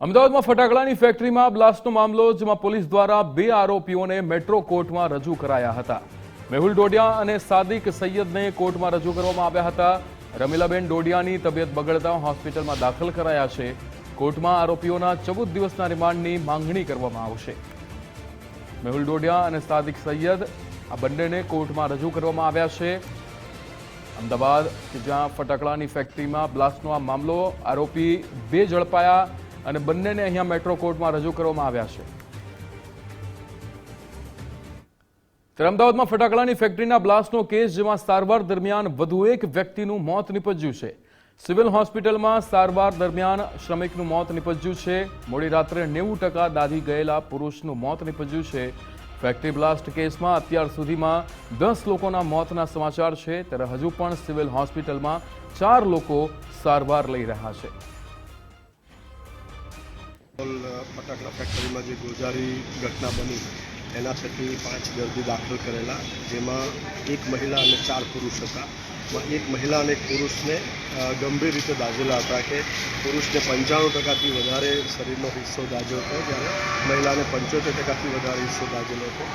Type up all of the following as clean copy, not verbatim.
અમદાવાદમાં ફટાકડાની ફેક્ટરીમાં બ્લાસ્ટનો મામલો, જેમાં પોલીસ દ્વારા 2 આરોપીઓને મેટ્રો કોર્ટમાં રજૂ કરાયા હતા। મેહુલ ડોડિયા અને સાદિક સૈયદને કોર્ટમાં રજૂ કરવામાં આવ્યા હતા। રમીલાબેન ડોડિયાની તબિયત બગડતા હોસ્પિટલમાં દાખલ કરાયા છે। કોર્ટમાં આરોપીઓના 14 દિવસના રિમાન્ડની માંગણી કરવામાં આવશે। મેહુલ ડોડિયા અને સાદિક સૈયદ આ બંનેને કોર્ટમાં રજૂ કરવામાં આવ્યા છે। અમદાવાદ કે જ્યાં ફટાકડાની ફેક્ટરીમાં બ્લાસ્ટનો આ મામલો, આરોપી 2 ઝડપાયા અને બંનેને અહીંયા મેટ્રો કોર્ટમાં રજૂ કરવામાં આવ્યા છે। ત્યારે અમદાવાદમાં ફટાકડાની ફેક્ટરીના બ્લાસ્ટનો કેસ, જેમાં સારવાર દરમિયાન વધુ એક વ્યક્તિનું મોત નીપજ્યું છે। સિવિલ હોસ્પિટલમાં સારવાર દરમિયાન શ્રમિકનું મોત નીપજ્યું છે। મોડી રાત્રે 90% દાઝી ગયેલા પુરુષનું મોત નીપજ્યું છે। ફેક્ટરી બ્લાસ્ટ કેસમાં અત્યાર સુધીમાં 10 લોકોના મોતના સમાચાર છે, ત્યારે હજુ પણ સિવિલ હોસ્પિટલમાં 4 લોકો સારવાર લઈ રહ્યા છે। ફટાકડા ફેક્ટરીમાં જે ગોઝારી ઘટના બની એનાથી 5 દર્દી દાખલ કરેલા, જેમાં 1 મહિલા અને 4 પુરુષ હતા। એક મહિલા અને એક પુરુષને ગંભીર રીતે દાઝેલા હતા કે પુરુષને 95%થી વધારે શરીરનો હિસ્સો દાઝ્યો હતો, જ્યારે મહિલાને 75%થી વધારે હિસ્સો દાઝેલો હતો।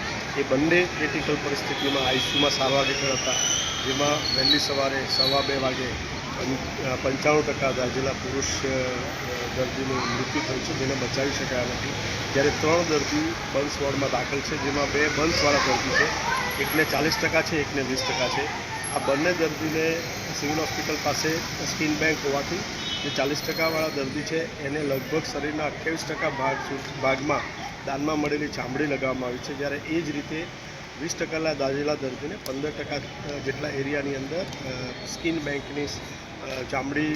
એ બંને ક્રિટિકલ પરિસ્થિતિમાં આઈસીયુમાં સારવાર હેઠળ હતા, જેમાં વહેલી સવારે 2:15 વાગે 95% દાઝેલા પુરુષ દર્દીનું મૃત્યુ થયું છે, જેને બચાવી શકાયા નથી। જ્યારે 3 દર્દી બંસ વોર્ડમાં દાખલ છે, જેમાં 2 બંસવાળા દર્દી છે, એકને 40% છે, એકને 20% છે। આ બંને દર્દીને સિવિલ હોસ્પિટલ પાસે સ્કિન બેંક હોવાથી જે 40%વાળા દર્દી છે એને લગભગ શરીરના 28% ભાગમાં દાનમાં મળેલી ચામડી લગાવવામાં આવી છે, જ્યારે એ જ રીતે 20% દાઝેલા દર્દીને 15% જેટલા એરિયાની અંદર સ્કિન બેંકની ચામડી